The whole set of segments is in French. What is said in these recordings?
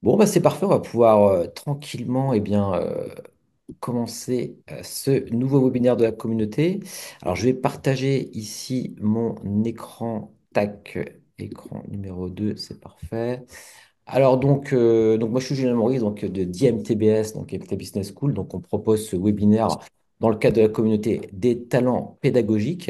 Bon, bah, c'est parfait, on va pouvoir tranquillement commencer ce nouveau webinaire de la communauté. Alors, je vais partager ici mon écran. Tac, écran numéro 2, c'est parfait. Alors, donc moi, je suis Julien Maurice de d'IMTBS, donc MT Business School. Donc, on propose ce webinaire dans le cadre de la communauté des talents pédagogiques.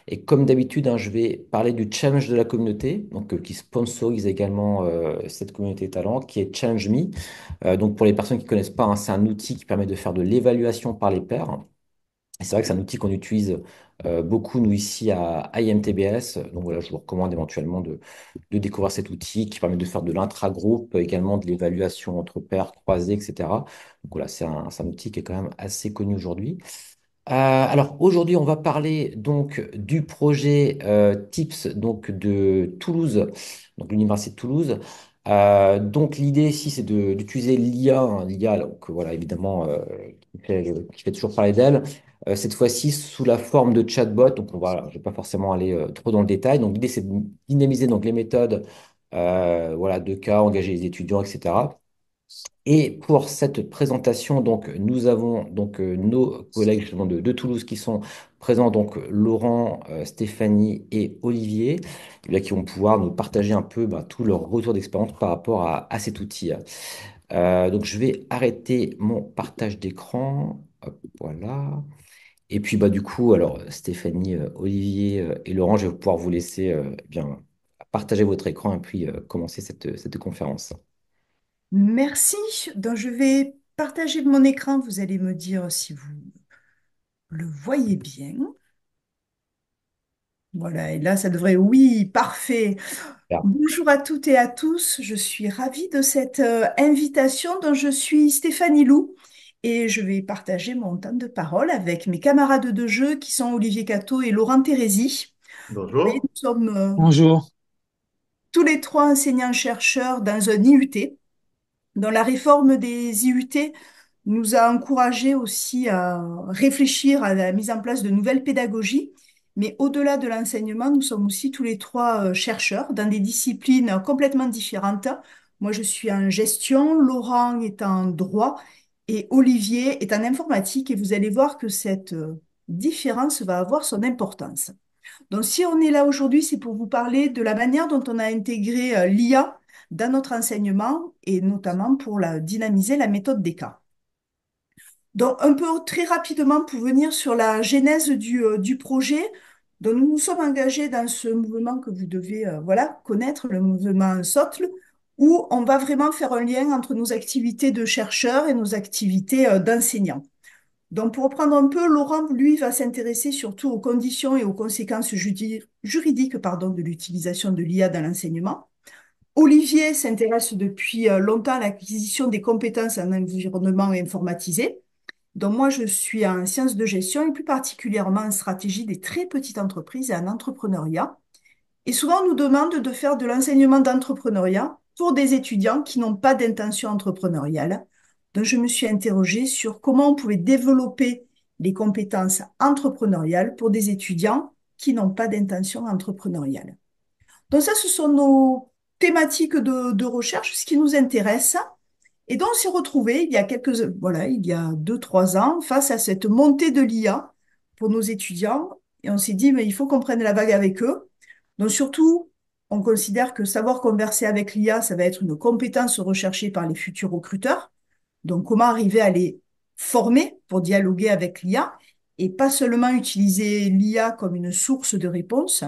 Et comme d'habitude, hein, je vais parler du challenge de la communauté, qui sponsorise également cette communauté talent, qui est Challenge Me. Donc, pour les personnes qui ne connaissent pas, hein, c'est un outil qui permet de faire de l'évaluation par les pairs. Et c'est vrai que c'est un outil qu'on utilise beaucoup, nous, ici à IMTBS. Donc, voilà, je vous recommande éventuellement de découvrir cet outil qui permet de faire de l'intragroupe, également de l'évaluation entre pairs, croisés, etc. Donc, voilà, c'est un outil qui est quand même assez connu aujourd'hui. Alors aujourd'hui, on va parler donc du projet TIPS donc de Toulouse, donc l'Université de Toulouse. Donc l'idée ici, c'est d'utiliser l'IA, hein, l'IA, donc voilà, évidemment, qui fait toujours parler d'elle. Cette fois-ci sous la forme de chatbot. Donc je ne vais pas forcément aller trop dans le détail. Donc l'idée, c'est de dynamiser donc les méthodes, voilà, de cas, engager les étudiants, etc. Et pour cette présentation, donc, nous avons nos collègues justement de Toulouse qui sont présents, donc Laurent, Stéphanie et Olivier, qui vont pouvoir nous partager un peu tout leur retour d'expérience par rapport à cet outil. Donc, je vais arrêter mon partage d'écran. Hop, voilà. Et puis, du coup, alors, Stéphanie, Olivier et Laurent, je vais pouvoir vous laisser partager votre écran et puis commencer cette conférence. Merci. Donc, je vais partager mon écran. Vous allez me dire si vous le voyez bien. Voilà, et là, ça devrait... Oui, parfait. Bonjour à toutes et à tous. Je suis ravie de cette invitation dont je suis Stéphanie Lou et je vais partager mon temps de parole avec mes camarades de jeu qui sont Olivier Cato et Laurent Térési. Vous voyez, Bonjour. nous sommes Bonjour. tous les trois enseignants-chercheurs dans un IUT. Dans la réforme des IUT, nous a encouragé aussi à réfléchir à la mise en place de nouvelles pédagogies. Mais au-delà de l'enseignement, nous sommes aussi tous les trois chercheurs dans des disciplines complètement différentes. Moi, je suis en gestion, Laurent est en droit et Olivier est en informatique. Et vous allez voir que cette différence va avoir son importance. Donc, si on est là aujourd'hui, c'est pour vous parler de la manière dont on a intégré l'IA dans notre enseignement et notamment pour dynamiser la méthode des cas. Donc, un peu très rapidement pour venir sur la genèse du projet. Donc, nous nous sommes engagés dans ce mouvement que vous devez voilà, connaître, le mouvement SOTL, où on va vraiment faire un lien entre nos activités de chercheurs et nos activités d'enseignants. Donc, pour reprendre un peu, Laurent, lui, va s'intéresser surtout aux conditions et aux conséquences juridiques pardon, de l'utilisation de l'IA dans l'enseignement. Olivier s'intéresse depuis longtemps à l'acquisition des compétences en environnement informatisé. Donc, moi, je suis en sciences de gestion et plus particulièrement en stratégie des très petites entreprises et en entrepreneuriat. Et souvent, on nous demande de faire de l'enseignement d'entrepreneuriat pour des étudiants qui n'ont pas d'intention entrepreneuriale. Donc, je me suis interrogée sur comment on pouvait développer les compétences entrepreneuriales pour des étudiants qui n'ont pas d'intention entrepreneuriale. Donc, ça, ce sont nos thématiques de recherche, ce qui nous intéresse. Et donc, on s'est retrouvés voilà, il y a 2, 3 ans face à cette montée de l'IA pour nos étudiants. Et on s'est dit, mais il faut qu'on prenne la vague avec eux. Donc, surtout, on considère que savoir converser avec l'IA, ça va être une compétence recherchée par les futurs recruteurs. Donc, comment arriver à les former pour dialoguer avec l'IA et pas seulement utiliser l'IA comme une source de réponse.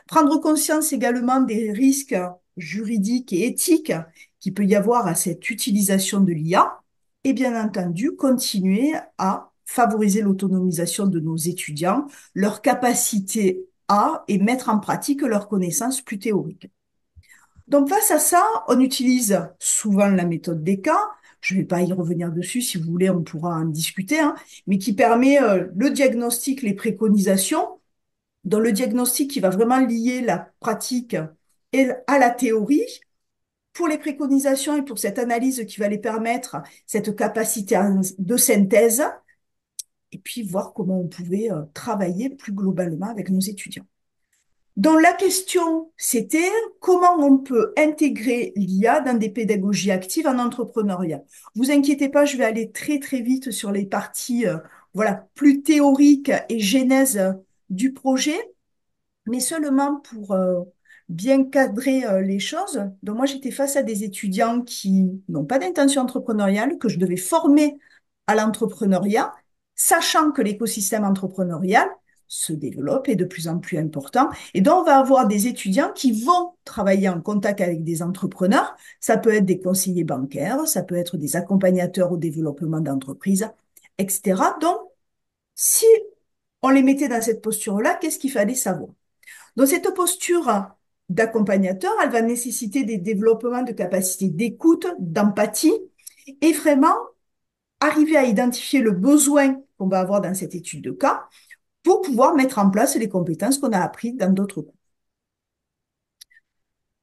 Prendre conscience également des risques juridiques et éthiques qu'il peut y avoir à cette utilisation de l'IA et bien entendu continuer à favoriser l'autonomisation de nos étudiants, leur capacité à et mettre en pratique leurs connaissances plus théoriques. Donc face à ça, on utilise souvent la méthode des cas. Je ne vais pas y revenir dessus, si vous voulez, on pourra en discuter, hein, mais qui permet le diagnostic, les préconisations dans le diagnostic qui va vraiment lier la pratique à la théorie, pour les préconisations et pour cette analyse qui va les permettre, cette capacité de synthèse, et puis voir comment on pouvait travailler plus globalement avec nos étudiants. Donc la question, c'était comment on peut intégrer l'IA dans des pédagogies actives en entrepreneuriat. Vous inquiétez pas, je vais aller très très vite sur les parties voilà, plus théoriques et genèse du projet, mais seulement pour bien cadrer les choses. Donc moi, j'étais face à des étudiants qui n'ont pas d'intention entrepreneuriale, que je devais former à l'entrepreneuriat, sachant que l'écosystème entrepreneurial se développe et est de plus en plus important. Et donc, on va avoir des étudiants qui vont travailler en contact avec des entrepreneurs. Ça peut être des conseillers bancaires, ça peut être des accompagnateurs au développement d'entreprises, etc. Donc, si on les mettait dans cette posture-là, qu'est-ce qu'il fallait savoir? Donc, cette posture d'accompagnateur, elle va nécessiter des développements de capacités d'écoute, d'empathie et vraiment arriver à identifier le besoin qu'on va avoir dans cette étude de cas pour pouvoir mettre en place les compétences qu'on a apprises dans d'autres cours.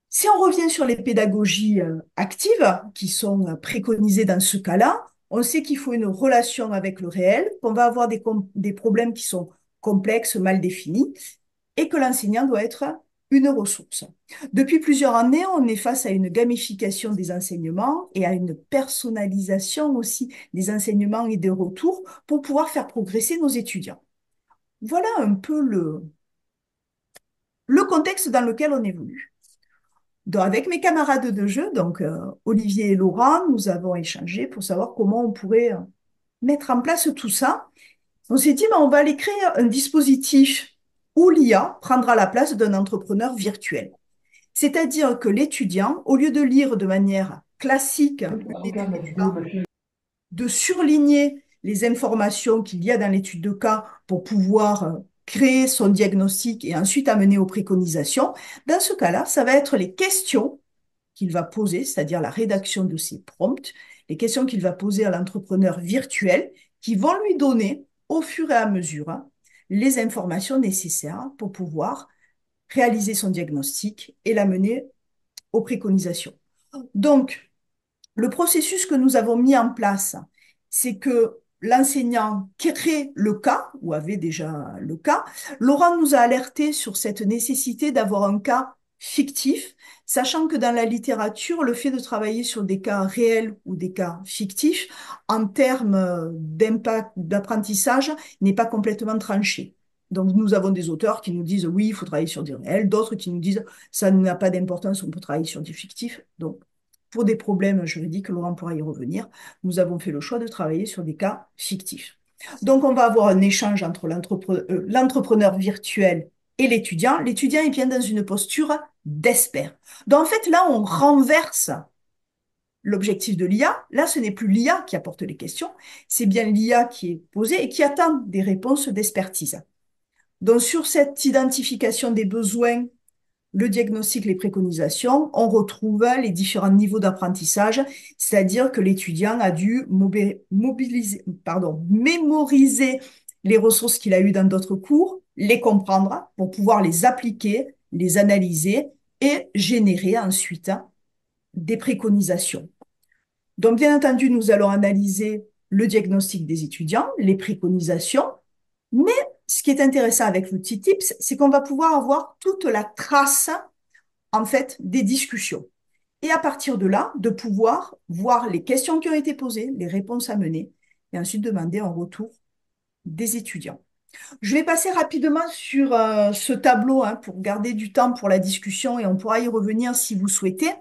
Si on revient sur les pédagogies actives qui sont préconisées dans ce cas-là, on sait qu'il faut une relation avec le réel, qu'on va avoir des problèmes qui sont complexes, mal définis, et que l'enseignant doit être une ressource. Depuis plusieurs années, on est face à une gamification des enseignements et à une personnalisation aussi des enseignements et des retours pour pouvoir faire progresser nos étudiants. Voilà un peu le contexte dans lequel on évolue. Donc, avec mes camarades de jeu, donc Olivier et Laurent, nous avons échangé pour savoir comment on pourrait mettre en place tout ça. On s'est dit, ben, on va aller créer un dispositif où l'IA prendra la place d'un entrepreneur virtuel. C'est-à-dire que l'étudiant, au lieu de lire de manière classique l'étude de cas, de surligner les informations qu'il y a dans l'étude de cas pour pouvoir créer son diagnostic et ensuite amener aux préconisations, dans ce cas-là, ça va être les questions qu'il va poser, c'est-à-dire la rédaction de ses prompts, les questions qu'il va poser à l'entrepreneur virtuel, qui vont lui donner, au fur et à mesure, les informations nécessaires pour pouvoir réaliser son diagnostic et l'amener aux préconisations. Donc, le processus que nous avons mis en place, c'est que l'enseignant crée le cas, ou avait déjà le cas. Laurent nous a alerté sur cette nécessité d'avoir un cas fictif, sachant que dans la littérature, le fait de travailler sur des cas réels ou des cas fictifs, en termes d'impact, d'apprentissage, n'est pas complètement tranché. Donc, nous avons des auteurs qui nous disent oui, il faut travailler sur des réels, d'autres qui nous disent ça n'a pas d'importance, on peut travailler sur du fictif. Donc, pour des problèmes juridiques, Laurent pourra y revenir, nous avons fait le choix de travailler sur des cas fictifs. Donc, on va avoir un échange entre l'entrepreneur virtuel et l'étudiant. L'étudiant est bien dans une posture d'expert. Donc, en fait, là, on renverse l'objectif de l'IA. Là, ce n'est plus l'IA qui apporte les questions, c'est bien l'IA qui est posée et qui attend des réponses d'expertise. Donc, sur cette identification des besoins, le diagnostic, les préconisations, on retrouve les différents niveaux d'apprentissage, c'est-à-dire que l'étudiant a dû mémoriser les ressources qu'il a eues dans d'autres cours, les comprendre pour pouvoir les appliquer, les analyser et générer ensuite des préconisations. Donc, bien entendu, nous allons analyser le diagnostic des étudiants, les préconisations, mais ce qui est intéressant avec l'outil TIPS, c'est qu'on va pouvoir avoir toute la trace en fait des discussions. Et à partir de là, de pouvoir voir les questions qui ont été posées, les réponses à mener, et ensuite demander un retour des étudiants. Je vais passer rapidement sur ce tableau hein, pour garder du temps pour la discussion et on pourra y revenir si vous souhaitez.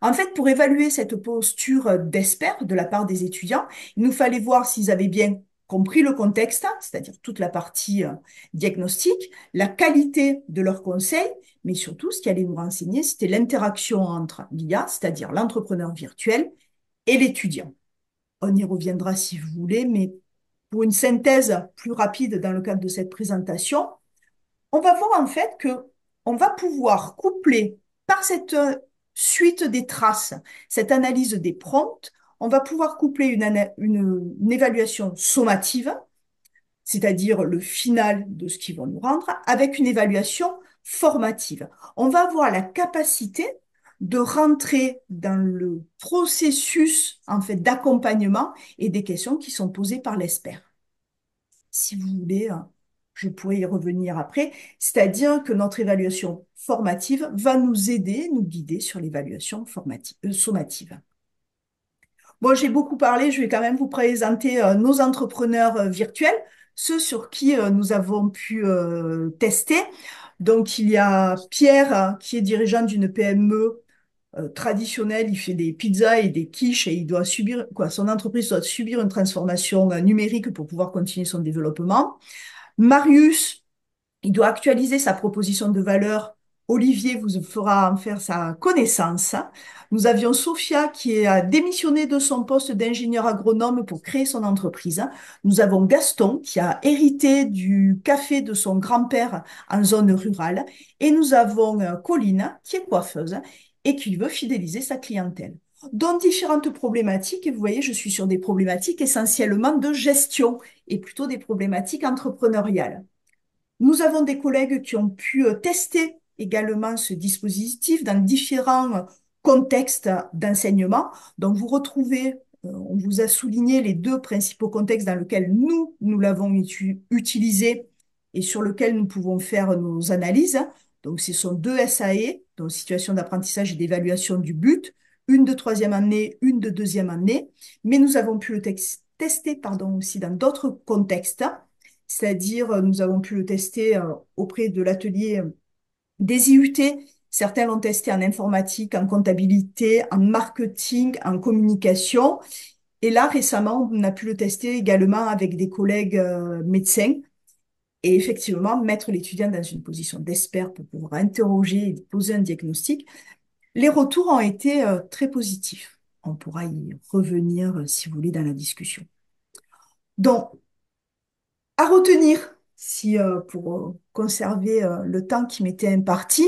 En fait, pour évaluer cette posture d'expert de la part des étudiants, il nous fallait voir s'ils avaient bien compris le contexte, hein, c'est-à-dire toute la partie diagnostique, la qualité de leurs conseils, mais surtout, ce qui allait nous renseigner, c'était l'interaction entre l'IA, c'est-à-dire l'entrepreneur virtuel, et l'étudiant. On y reviendra si vous voulez, mais pour une synthèse plus rapide dans le cadre de cette présentation, on va voir en fait que on va pouvoir coupler par cette suite des traces, cette analyse des prompts, on va pouvoir coupler une évaluation sommative, c'est-à-dire le final de ce qu'ils vont nous rendre, avec une évaluation formative. On va avoir la capacité de rentrer dans le processus en fait d'accompagnement et des questions qui sont posées par l'expert. Si vous voulez, je pourrais y revenir après, c'est-à-dire que notre évaluation formative va nous aider, nous guider sur l'évaluation sommative. Bon, j'ai beaucoup parlé, je vais quand même vous présenter nos entrepreneurs virtuels, ceux sur qui nous avons pu tester. Donc, il y a Pierre, qui est dirigeant d'une PME traditionnelle, il fait des pizzas et des quiches et il doit subir, quoi, son entreprise doit subir une transformation numérique pour pouvoir continuer son développement. Marius, il doit actualiser sa proposition de valeur. Olivier vous fera en faire sa connaissance. Nous avions Sophia qui a démissionné de son poste d'ingénieur agronome pour créer son entreprise. Nous avons Gaston qui a hérité du café de son grand-père en zone rurale. Et nous avons Colline qui est coiffeuse et qui veut fidéliser sa clientèle. Dans différentes problématiques, et vous voyez, je suis sur des problématiques essentiellement de gestion et plutôt des problématiques entrepreneuriales. Nous avons des collègues qui ont pu tester également ce dispositif dans différents contextes d'enseignement. Donc, vous retrouvez, on vous a souligné les deux principaux contextes dans lesquels nous l'avons utilisé et sur lesquels nous pouvons faire nos analyses. Donc, ce sont deux SAE, donc situation d'apprentissage et d'évaluation du but, une de troisième année, une de deuxième année. Mais nous avons pu le tester aussi dans d'autres contextes, c'est-à-dire nous avons pu le tester auprès de l'atelier des IUT. Certains l'ont testé en informatique, en comptabilité, en marketing, en communication. Et là, récemment, on a pu le tester également avec des collègues médecins et effectivement mettre l'étudiant dans une position d'expert pour pouvoir interroger et poser un diagnostic. Les retours ont été très positifs. On pourra y revenir, si vous voulez, dans la discussion. Donc, à retenir, si, pour conserver le temps qui m'était imparti,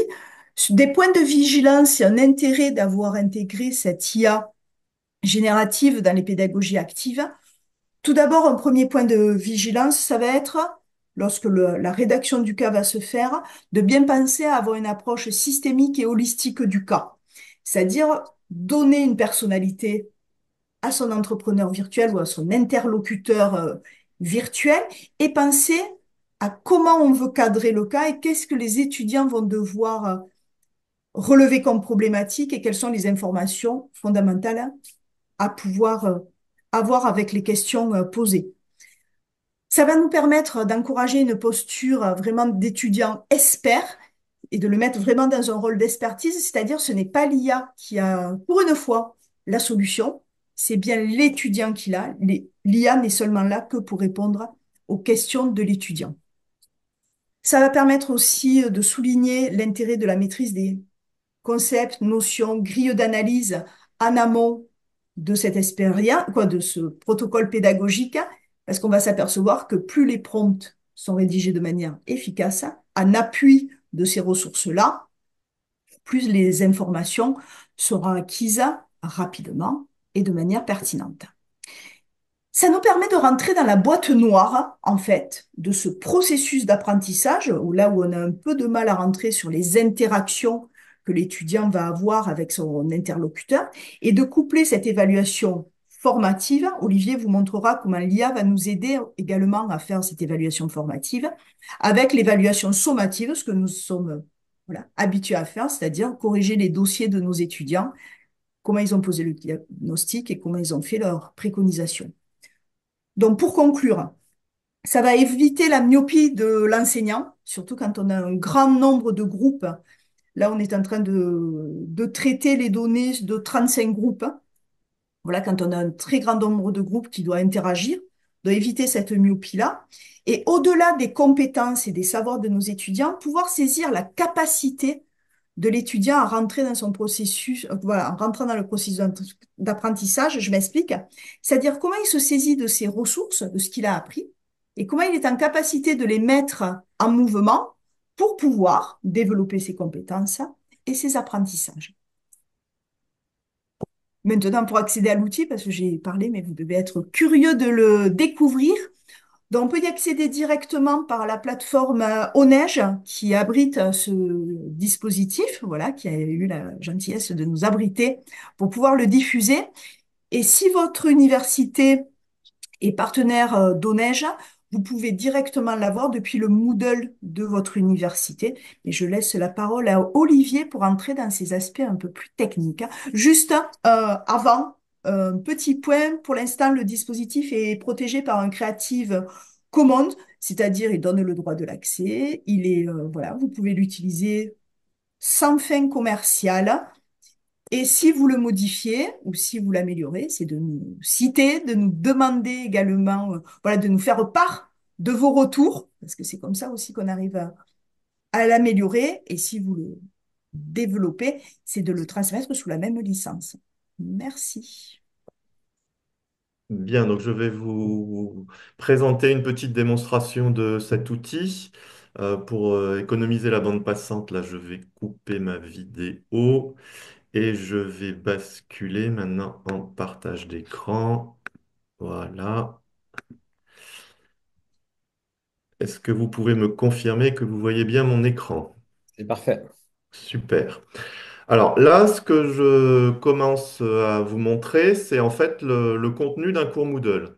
des points de vigilance et un intérêt d'avoir intégré cette IA générative dans les pédagogies actives. Tout d'abord, un premier point de vigilance, ça va être, lorsque la rédaction du cas va se faire, de bien penser à avoir une approche systémique et holistique du cas. C'est-à-dire donner une personnalité à son entrepreneur virtuel ou à son interlocuteur virtuel et penser à comment on veut cadrer le cas et qu'est-ce que les étudiants vont devoir relever comme problématique et quelles sont les informations fondamentales à pouvoir avoir avec les questions posées. Ça va nous permettre d'encourager une posture vraiment d'étudiant expert et de le mettre vraiment dans un rôle d'expertise, c'est-à-dire ce n'est pas l'IA qui a, pour une fois, la solution, c'est bien l'étudiant qui l'a. L'IA n'est seulement là que pour répondre aux questions de l'étudiant. Ça va permettre aussi de souligner l'intérêt de la maîtrise des concepts, notions, grilles d'analyse en amont de cette expérience, quoi, de ce protocole pédagogique, parce qu'on va s'apercevoir que plus les prompts sont rédigés de manière efficace, en appui de ces ressources-là, plus les informations seront acquises rapidement et de manière pertinente. Ça nous permet de rentrer dans la boîte noire, en fait, de ce processus d'apprentissage, où là où on a un peu de mal à rentrer sur les interactions que l'étudiant va avoir avec son interlocuteur, et de coupler cette évaluation formative. Olivier vous montrera comment l'IA va nous aider également à faire cette évaluation formative, avec l'évaluation sommative, ce que nous sommes voilà, habitués à faire, c'est-à-dire corriger les dossiers de nos étudiants, comment ils ont posé le diagnostic et comment ils ont fait leur préconisation. Donc, pour conclure, ça va éviter la myopie de l'enseignant, surtout quand on a un grand nombre de groupes. Là, on est en train de traiter les données de 35 groupes. Voilà, quand on a un très grand nombre de groupes qui doivent interagir, doit éviter cette myopie-là. Et au-delà des compétences et des savoirs de nos étudiants, pouvoir saisir la capacité de l'étudiant à rentrer dans son processus, voilà, en rentrant dans le processus d'apprentissage, je m'explique, c'est-à-dire comment il se saisit de ses ressources, de ce qu'il a appris, et comment il est en capacité de les mettre en mouvement pour pouvoir développer ses compétences et ses apprentissages. Maintenant, pour accéder à l'outil, parce que j'ai parlé, mais vous devez être curieux de le découvrir, donc, on peut y accéder directement par la plateforme Oneige qui abrite ce dispositif, voilà, qui a eu la gentillesse de nous abriter pour pouvoir le diffuser. Et si votre université est partenaire d'Oneige, vous pouvez directement l'avoir depuis le Moodle de votre université. Et je laisse la parole à Olivier pour entrer dans ces aspects un peu plus techniques, hein. Juste avant, petit point, pour l'instant, le dispositif est protégé par un Creative Commons, c'est-à-dire il donne le droit de l'accès. Il est, voilà, vous pouvez l'utiliser sans fin commerciale. Et si vous le modifiez ou si vous l'améliorez, c'est de nous citer, de nous demander également, voilà, de nous faire part de vos retours, parce que c'est comme ça aussi qu'on arrive à l'améliorer. Et si vous le développez, c'est de le transmettre sous la même licence. Merci. Bien, donc je vais vous présenter une petite démonstration de cet outil. Pour économiser la bande passante, là, je vais couper ma vidéo et je vais basculer maintenant en partage d'écran. Voilà. Est-ce que vous pouvez me confirmer que vous voyez bien mon écran? C'est parfait. Super. Alors là, ce que je commence à vous montrer, c'est en fait le contenu d'un cours Moodle.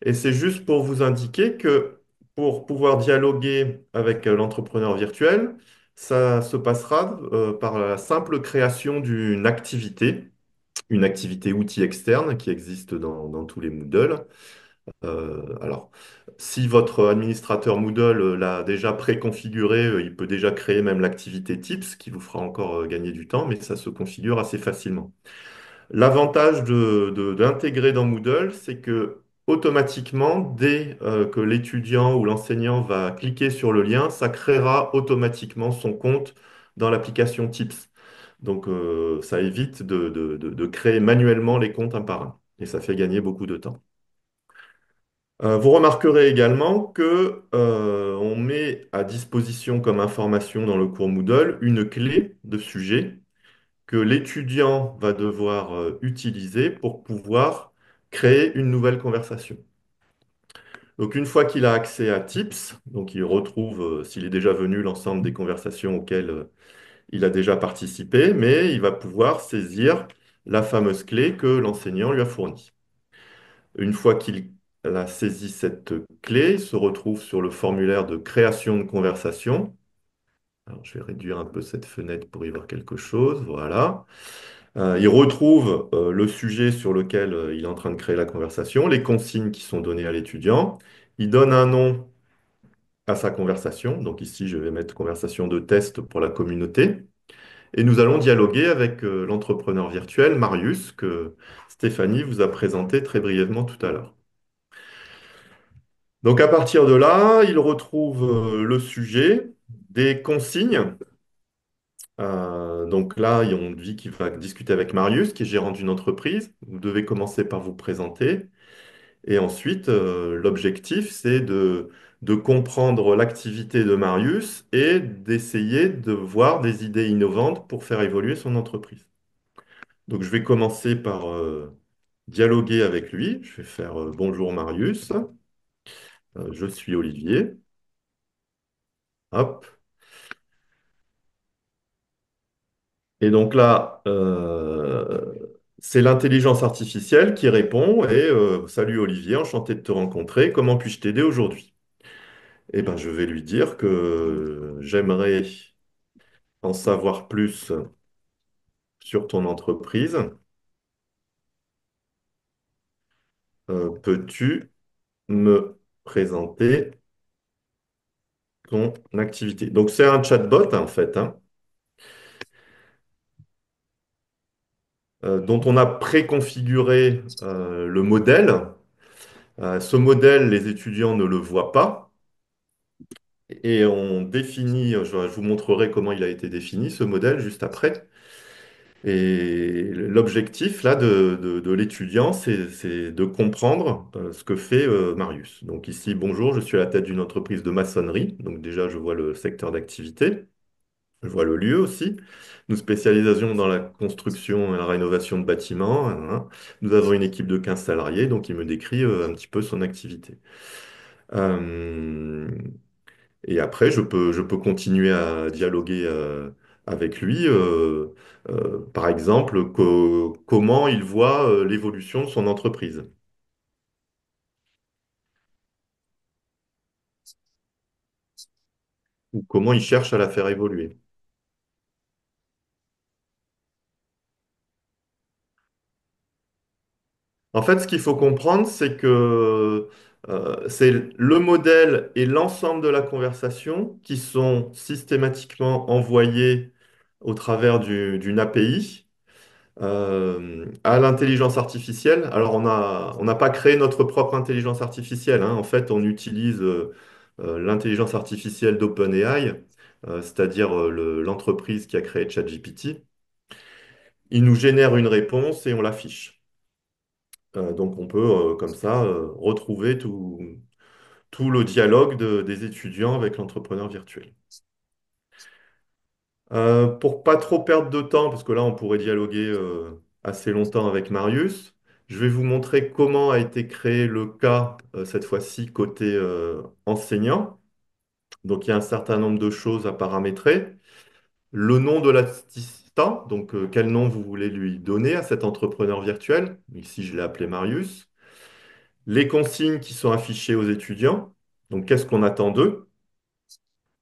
Et c'est juste pour vous indiquer que pour pouvoir dialoguer avec l'entrepreneur virtuel, ça se passera par la simple création une activité outil externe qui existe dans tous les Moodle. Alors, si votre administrateur Moodle l'a déjà préconfiguré, il peut déjà créer même l'activité type, ce qui vous fera encore gagner du temps, mais ça se configure assez facilement. L'avantage d'intégrer dans Moodle, c'est que automatiquement, dès que l'étudiant ou l'enseignant va cliquer sur le lien, ça créera automatiquement son compte dans l'application Tips. Donc, ça évite de créer manuellement les comptes un par un. Et ça fait gagner beaucoup de temps. Vous remarquerez également que on met à disposition comme information dans le cours Moodle une clé de sujet que l'étudiant va devoir utiliser pour pouvoir créer une nouvelle conversation. Donc une fois qu'il a accès à Tips, donc il retrouve, s'il est déjà venu, l'ensemble des conversations auxquelles il a déjà participé, mais il va pouvoir saisir la fameuse clé que l'enseignant lui a fournie. Une fois qu'il a saisi cette clé, il se retrouve sur le formulaire de création de conversation. Alors, je vais réduire un peu cette fenêtre pour y voir quelque chose. Voilà. Il retrouve le sujet sur lequel il est en train de créer la conversation, les consignes qui sont données à l'étudiant. Il donne un nom à sa conversation. Donc ici, je vais mettre conversation de test pour la communauté. Et nous allons dialoguer avec l'entrepreneur virtuel Marius, que Stéphanie vous a présenté très brièvement tout à l'heure. Donc à partir de là, il retrouve le sujet, des consignes. Donc là, on dit qu'il va discuter avec Marius, qui est gérant d'une entreprise. Vous devez commencer par vous présenter. Et ensuite, l'objectif, c'est de comprendre l'activité de Marius et d'essayer de voir des idées innovantes pour faire évoluer son entreprise. Donc je vais commencer par dialoguer avec lui. Je vais faire bonjour Marius. Je suis Olivier. Hop. Et donc là, c'est l'intelligence artificielle qui répond et salut Olivier, enchanté de te rencontrer. Comment puis-je t'aider aujourd'hui? Eh ben, je vais lui dire que j'aimerais en savoir plus sur ton entreprise. Peux-tu me présenter ton activité? Donc, c'est un chatbot, en fait, hein, dont on a préconfiguré le modèle. Ce modèle, les étudiants ne le voient pas. Et on définit, je vous montrerai comment il a été défini, ce modèle, juste après. Et l'objectif là de l'étudiant, c'est de comprendre ce que fait Marius. Donc ici, bonjour, je suis à la tête d'une entreprise de maçonnerie. Donc déjà, je vois le secteur d'activité, je vois le lieu aussi. Nous spécialisons dans la construction et la rénovation de bâtiments, hein. Nous avons une équipe de 15 salariés, donc il me décrit un petit peu son activité. Euh, et après, je peux continuer à dialoguer avec lui. Par exemple, comment il voit l'évolution de son entreprise. ou comment il cherche à la faire évoluer. En fait, ce qu'il faut comprendre, c'est que c'est le modèle et l'ensemble de la conversation qui sont systématiquement envoyés au travers d'une API à l'intelligence artificielle. Alors, on n'a pas créé notre propre intelligence artificielle, hein. En fait, on utilise l'intelligence artificielle d'OpenAI, c'est-à-dire l'entreprise qui a créé ChatGPT. Il nous génère une réponse et on l'affiche. Donc, on peut, comme ça, retrouver tout le dialogue des étudiants avec l'entrepreneur virtuel. Pour pas trop perdre de temps, parce que là, on pourrait dialoguer assez longtemps avec Marius, je vais vous montrer comment a été créé le cas, cette fois-ci, côté enseignant. Donc, il y a un certain nombre de choses à paramétrer. Le nom de l'assistant, donc quel nom vous voulez lui donner à cet entrepreneur virtuel. Ici, je l'ai appelé Marius. Les consignes qui sont affichées aux étudiants. Donc, qu'est-ce qu'on attend d'eux?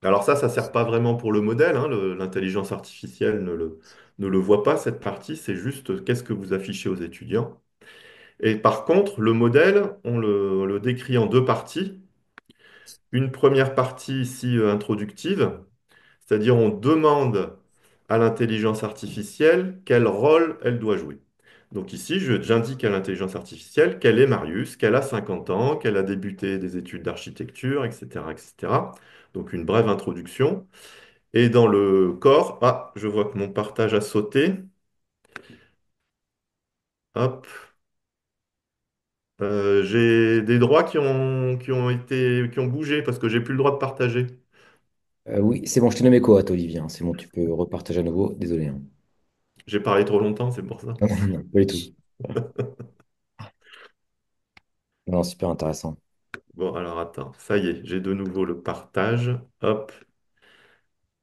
Alors ça sert pas vraiment pour le modèle, hein, l'intelligence artificielle ne le voit pas, cette partie, c'est juste qu'est-ce que vous affichez aux étudiants. Et par contre, le modèle, on le décrit en deux parties. Une première partie ici introductive, c'est-à-dire on demande à l'intelligence artificielle quel rôle elle doit jouer. Donc ici, j'indique à l'intelligence artificielle qu'elle est Marius, qu'elle a 50 ans, qu'elle a débuté des études d'architecture, etc., etc. Donc une brève introduction. Et dans le corps, ah, je vois que mon partage a sauté. Hop. J'ai des droits qui ont bougé parce que j'ai plus le droit de partager. Oui, c'est bon, je t'ai nommé co-hôte, Olivier, hein. C'est bon, tu peux repartager à nouveau. Désolé, hein. J'ai parlé trop longtemps, c'est pour ça. Non, pas du tout. Non, super intéressant. Bon, alors attends, ça y est, j'ai de nouveau le partage. Hop,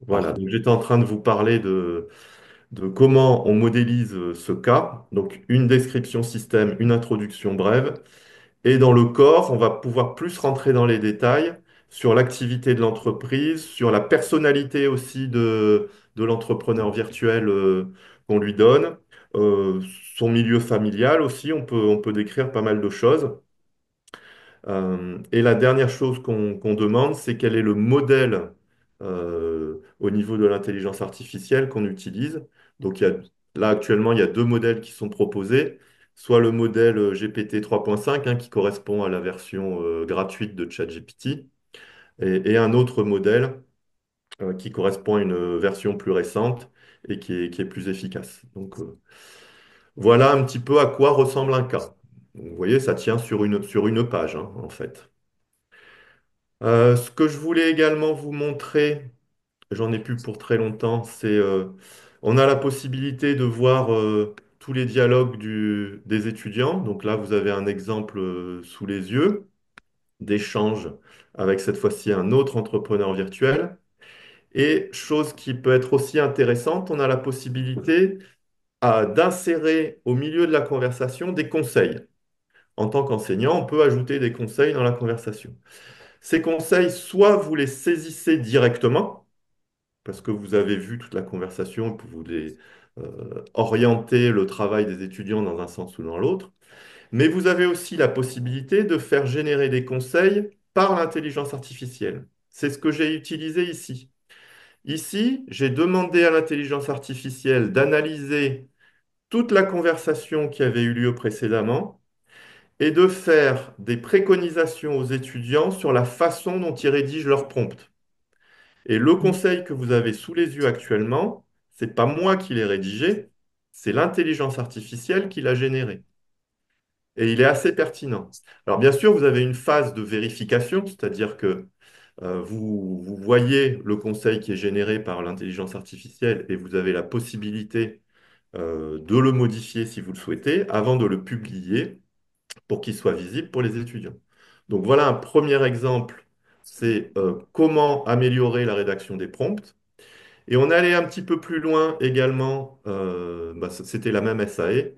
voilà. Parfait. Donc j'étais en train de vous parler de comment on modélise ce cas. Donc une description système, une introduction brève. Et dans le corps, on va pouvoir plus rentrer dans les détails sur l'activité de l'entreprise, sur la personnalité aussi de l'entrepreneur virtuel qu'on lui donne, euh, son milieu familial aussi, on peut décrire pas mal de choses. Et la dernière chose qu'on demande, c'est quel est le modèle au niveau de l'intelligence artificielle qu'on utilise. Donc là, actuellement, il y a deux modèles qui sont proposés. Soit le modèle GPT 3.5, hein, qui correspond à la version gratuite de ChatGPT, et un autre modèle qui correspond à une version plus récente et qui est plus efficace. Donc voilà un petit peu à quoi ressemble un cas. Donc, vous voyez, ça tient sur une page, hein, en fait. Ce que je voulais également vous montrer, j'en ai plus pour très longtemps, c'est on a la possibilité de voir tous les dialogues des étudiants. Donc là, vous avez un exemple sous les yeux d'échange avec cette fois-ci un autre entrepreneur virtuel. Et chose qui peut être aussi intéressante, on a la possibilité d'insérer au milieu de la conversation des conseils. En tant qu'enseignant, on peut ajouter des conseils dans la conversation. Ces conseils, soit vous les saisissez directement, parce que vous avez vu toute la conversation, que vous voulez orienter le travail des étudiants dans un sens ou dans l'autre, mais vous avez aussi la possibilité de faire générer des conseils par l'intelligence artificielle. C'est ce que j'ai utilisé ici. Ici, j'ai demandé à l'intelligence artificielle d'analyser toute la conversation qui avait eu lieu précédemment et de faire des préconisations aux étudiants sur la façon dont ils rédigent leurs prompts. Et le conseil que vous avez sous les yeux actuellement, c'est pas moi qui l'ai rédigé, c'est l'intelligence artificielle qui l'a généré. Et il est assez pertinent. Alors bien sûr, vous avez une phase de vérification, c'est-à-dire que vous voyez le conseil qui est généré par l'intelligence artificielle et vous avez la possibilité de le modifier si vous le souhaitez avant de le publier pour qu'il soit visible pour les étudiants. Donc voilà un premier exemple, c'est comment améliorer la rédaction des prompts. Et on allait un petit peu plus loin également, c'était la même SAE,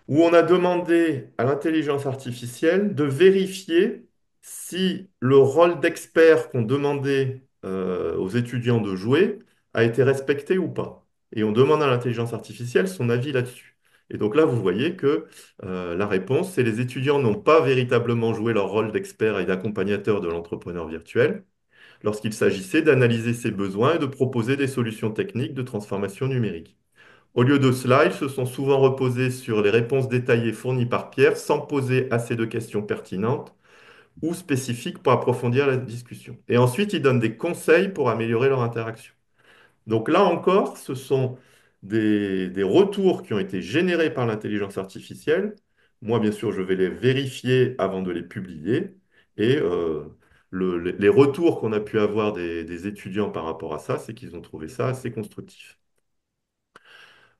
où on a demandé à l'intelligence artificielle de vérifier si le rôle d'expert qu'on demandait aux étudiants de jouer a été respectée ou pas. Et on demande à l'intelligence artificielle son avis là-dessus. Et donc là, vous voyez que la réponse, c'est les étudiants n'ont pas véritablement joué leur rôle d'expert et d'accompagnateur de l'entrepreneur virtuel lorsqu'il s'agissait d'analyser ses besoins et de proposer des solutions techniques de transformation numérique. Au lieu de cela, ils se sont souvent reposés sur les réponses détaillées fournies par Pierre sans poser assez de questions pertinentes ou spécifiques pour approfondir la discussion. Et ensuite, ils donnent des conseils pour améliorer leur interaction. Donc là encore, ce sont des retours qui ont été générés par l'intelligence artificielle. Moi, bien sûr, je vais les vérifier avant de les publier. Et les retours qu'on a pu avoir des étudiants par rapport à ça, c'est qu'ils ont trouvé ça assez constructif.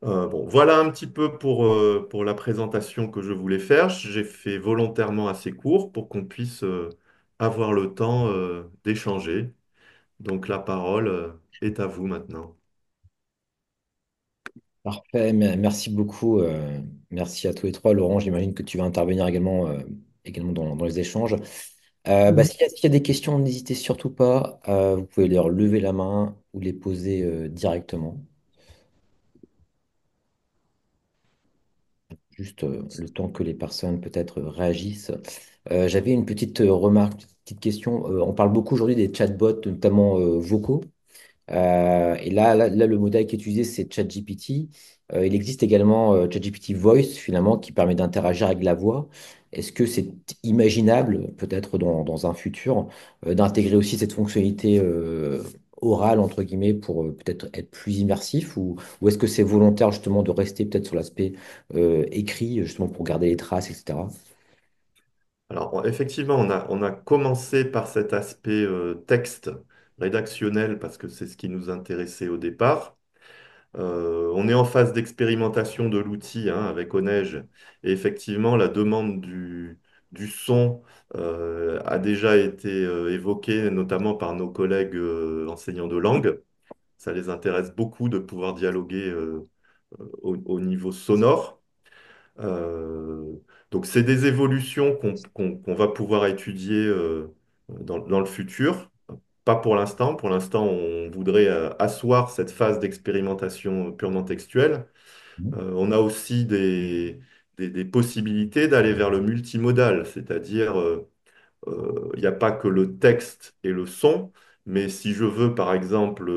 Bon, voilà un petit peu pour la présentation que je voulais faire. J'ai fait volontairement assez court pour qu'on puisse avoir le temps d'échanger. Donc la parole est à vous maintenant. Parfait, merci beaucoup. Merci à tous les trois. Laurent, j'imagine que tu vas intervenir également, également dans les échanges. Mhm. S'il y a des questions, n'hésitez surtout pas. Vous pouvez leur lever la main ou les poser directement. Juste le temps que les personnes peut-être réagissent. J'avais une petite remarque, une petite question. On parle beaucoup aujourd'hui des chatbots, notamment vocaux. Et là, le modèle qui est utilisé, c'est ChatGPT. Il existe également ChatGPT Voice, finalement, qui permet d'interagir avec la voix. Est-ce que c'est imaginable, peut-être dans un futur, d'intégrer aussi cette fonctionnalité orale, entre guillemets, pour peut-être être plus immersif, ou est-ce que c'est volontaire, justement, de rester peut-être sur l'aspect écrit, justement, pour garder les traces, etc. Alors, effectivement, on a commencé par cet aspect texte rédactionnel parce que c'est ce qui nous intéressait au départ. On est en phase d'expérimentation de l'outil avec Onej. Et effectivement, la demande du son a déjà été évoquée, notamment par nos collègues enseignants de langue. Ça les intéresse beaucoup de pouvoir dialoguer au niveau sonore. Euh, donc, c'est des évolutions qu'on va pouvoir étudier dans le futur. Pas pour l'instant. Pour l'instant, on voudrait asseoir cette phase d'expérimentation purement textuelle. On a aussi des possibilités d'aller vers le multimodal, c'est-à-dire il n'y a pas que le texte et le son, mais si je veux, par exemple,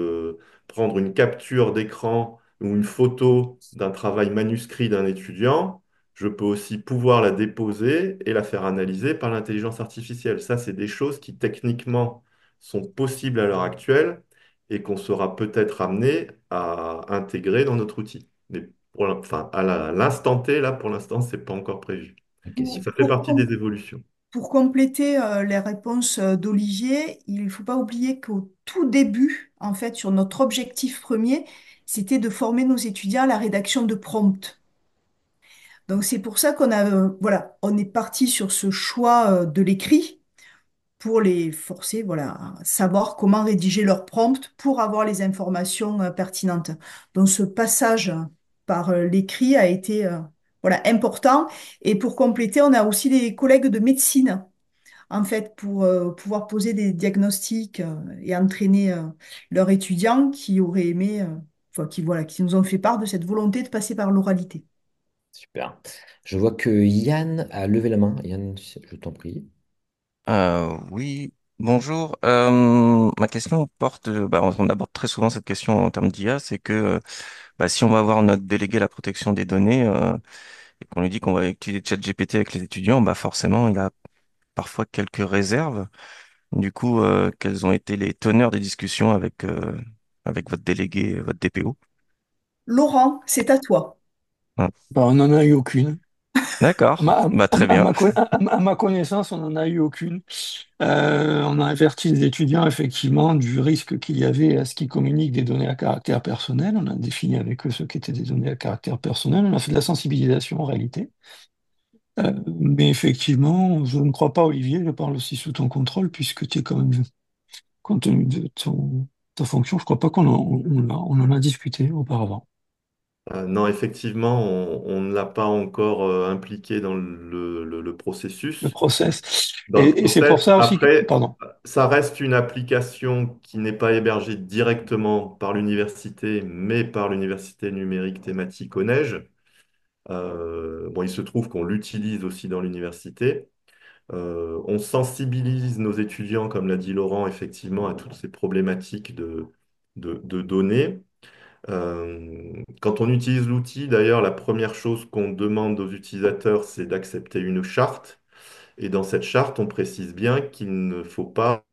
prendre une capture d'écran ou une photo d'un travail manuscrit d'un étudiant, je peux aussi pouvoir la déposer et la faire analyser par l'intelligence artificielle. Ça, c'est des choses qui techniquement sont possibles à l'heure actuelle et qu'on sera peut-être amené à intégrer dans notre outil. Mais enfin, à l'instant T, là, pour l'instant, c'est pas encore prévu. Ok, Mais Pour, ça fait pour partie com- des évolutions. pour compléter les réponses d'Olivier, il ne faut pas oublier qu'au tout début, en fait, sur notre objectif premier, c'était de former nos étudiants à la rédaction de prompts. Donc c'est pour ça qu'on a, voilà, on est parti sur ce choix de l'écrit pour les forcer, voilà, à savoir comment rédiger leur prompt pour avoir les informations pertinentes. Donc ce passage par l'écrit a été, voilà, important. Et pour compléter, on a aussi des collègues de médecine, en fait, pour pouvoir poser des diagnostics et entraîner leurs étudiants qui auraient aimé, enfin, qui, voilà, qui nous ont fait part de cette volonté de passer par l'oralité. super. Je vois que Yann a levé la main. Yann, je t'en prie. Oui, bonjour. Ma question porte, on aborde très souvent cette question en termes d'IA, c'est que si on va avoir notre délégué à la protection des données et qu'on lui dit qu'on va utiliser ChatGPT avec les étudiants, forcément, il a parfois quelques réserves. Du coup, quels ont été les teneurs des discussions avec votre délégué, votre DPO? Laurent, c'est à toi. Hein. On n'en a eu aucune. D'accord, très bien. À ma connaissance, on n'en a eu aucune. On a averti les étudiants effectivement du risque qu'il y avait à ce qu'ils communiquent des données à caractère personnel. On a défini avec eux ce qu'étaient des données à caractère personnel. On a fait de la sensibilisation en réalité. Mais effectivement, je ne crois pas, Olivier, je parle aussi sous ton contrôle, puisque tu es quand même, compte tenu de ta fonction, je ne crois pas on en a discuté auparavant. Non, effectivement, on ne l'a pas encore impliqué dans le Le processus. process. Dans le Et c'est pour process, ça aussi que, après, pardon. ça reste une application qui n'est pas hébergée directement par l'université, mais par l'université numérique thématique au Neige. Bon, il se trouve qu'on l'utilise aussi dans l'université. On sensibilise nos étudiants, comme l'a dit Laurent, effectivement, à toutes ces problématiques de données. Quand on utilise l'outil, d'ailleurs, la première chose qu'on demande aux utilisateurs, c'est d'accepter une charte. Et dans cette charte, on précise bien qu'il ne faut pas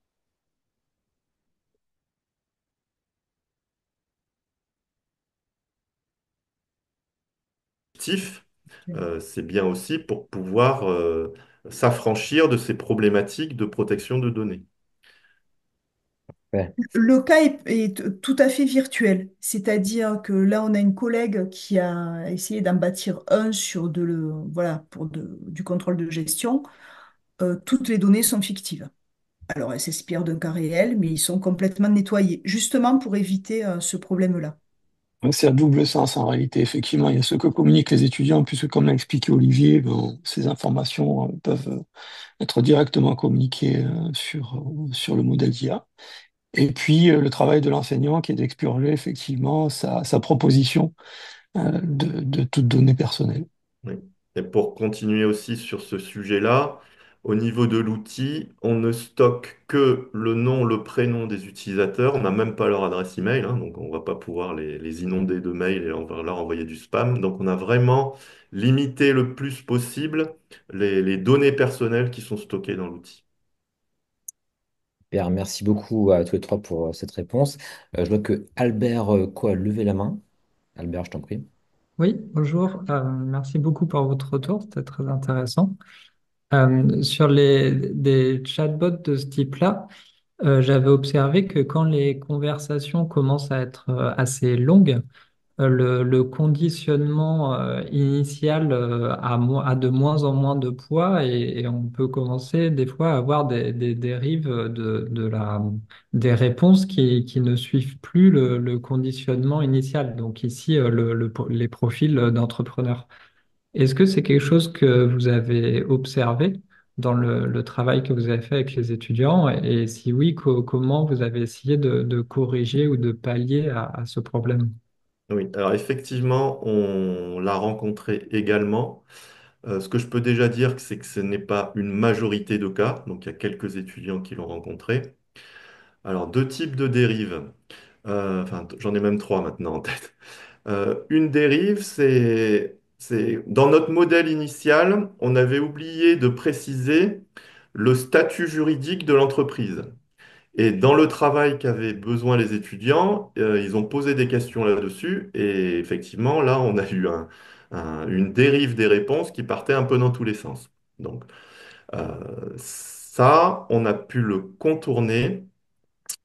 actif. C'est bien aussi pour pouvoir s'affranchir de ces problématiques de protection de données. Ouais. Le cas est tout à fait virtuel, c'est-à-dire que là, on a une collègue qui a essayé d'en bâtir un sur voilà, du contrôle de gestion. Toutes les données sont fictives. Alors, elles s'inspirent d'un cas réel, mais ils sont complètement nettoyés, justement pour éviter ce problème-là. Donc, c'est à double sens en réalité. Effectivement, il y a ce que communiquent les étudiants, puisque comme l'a expliqué Olivier, ben, ces informations peuvent être directement communiquées sur le modèle d'IA. Et puis le travail de l'enseignant qui est d'expurger effectivement sa proposition de toute donnée personnelle. Oui. Et pour continuer aussi sur ce sujet-là, au niveau de l'outil, on ne stocke que le nom, le prénom des utilisateurs. On n'a même pas leur adresse email, hein, donc on ne va pas pouvoir les inonder de mails et on va leur envoyer du spam. Donc on a vraiment limité le plus possible les données personnelles qui sont stockées dans l'outil. Super, merci beaucoup à tous les trois pour cette réponse. Je vois que Albert quoi, a levé la main. Albert, je t'en prie. Oui, bonjour. Merci beaucoup pour votre retour. C'était très intéressant. Sur des chatbots de ce type-là, j'avais observé que quand les conversations commencent à être assez longues, le conditionnement initial a de moins en moins de poids et on peut commencer des fois à avoir des dérives des réponses qui ne suivent plus le conditionnement initial. Donc ici, les profils d'entrepreneurs. Est-ce que c'est quelque chose que vous avez observé dans le travail que vous avez fait avec les étudiants? Et si oui, comment vous avez essayé de corriger ou de pallier à ce problème? Oui, alors effectivement, on l'a rencontré également. Ce que je peux déjà dire, c'est que ce n'est pas une majorité de cas, donc il y a quelques étudiants qui l'ont rencontré. Alors, deux types de dérives. Enfin, j'en ai même trois maintenant en tête. Une dérive, c'est dans notre modèle initial, on avait oublié de préciser le statut juridique de l'entreprise. Et dans le travail qu'avaient besoin les étudiants, ils ont posé des questions là-dessus. Et effectivement, là, on a eu une dérive des réponses qui partait un peu dans tous les sens. Donc, ça, on a pu le contourner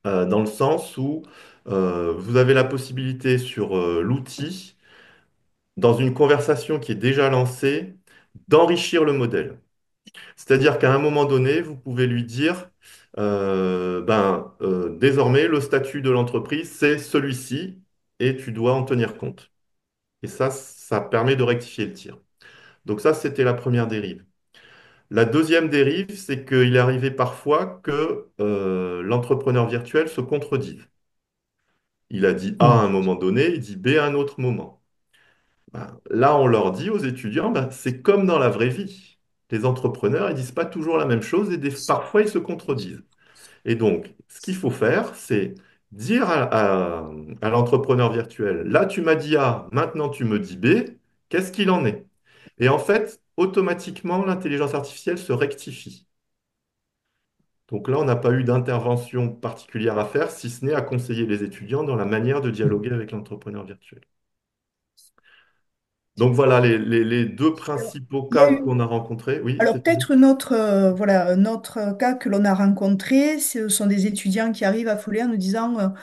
dans le sens où vous avez la possibilité sur l'outil, dans une conversation qui est déjà lancée, d'enrichir le modèle. C'est-à-dire qu'à un moment donné, vous pouvez lui dire, désormais, le statut de l'entreprise, c'est celui-ci, et tu dois en tenir compte. Et ça permet de rectifier le tir. Donc ça, c'était la première dérive. La deuxième dérive, c'est qu'il est arrivé parfois que l'entrepreneur virtuel se contredise. Il a dit A à un moment donné, il dit B à un autre moment. Ben, là, on leur dit aux étudiants, ben, c'est comme dans la vraie vie. Les entrepreneurs, ils disent pas toujours la même chose et parfois ils se contredisent. Et donc, ce qu'il faut faire, c'est dire à l'entrepreneur virtuel, là, tu m'as dit A, maintenant tu me dis B, qu'est-ce qu'il en est? Et en fait, automatiquement, l'intelligence artificielle se rectifie. Donc là, on n'a pas eu d'intervention particulière à faire, si ce n'est à conseiller les étudiants dans la manière de dialoguer avec l'entrepreneur virtuel. Donc voilà les deux Alors, principaux il y a cas eu qu'on a rencontrés. Oui, Alors Stéphanie? peut-être une autre, voilà, un autre cas que l'on a rencontré, ce sont des étudiants qui arrivent affolés en nous disant,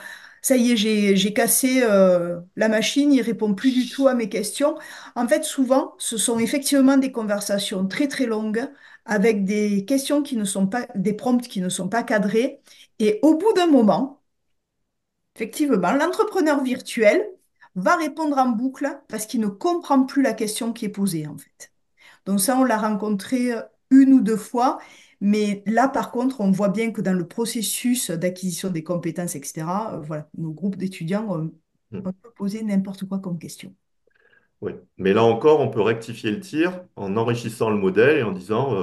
ça y est, j'ai cassé la machine, il répond plus du tout à mes questions. En fait, souvent, ce sont effectivement des conversations très très longues avec des questions qui ne sont pas, des prompts qui ne sont pas cadrés. Et au bout d'un moment, effectivement, l'entrepreneur virtuel va répondre en boucle parce qu'il ne comprend plus la question qui est posée, en fait. Donc ça, on l'a rencontré une ou deux fois. Mais là, par contre, on voit bien que dans le processus d'acquisition des compétences, etc., voilà, nos groupes d'étudiants, Hmm. on peut poser n'importe quoi comme question. Oui. Mais là encore, on peut rectifier le tir en enrichissant le modèle et en disant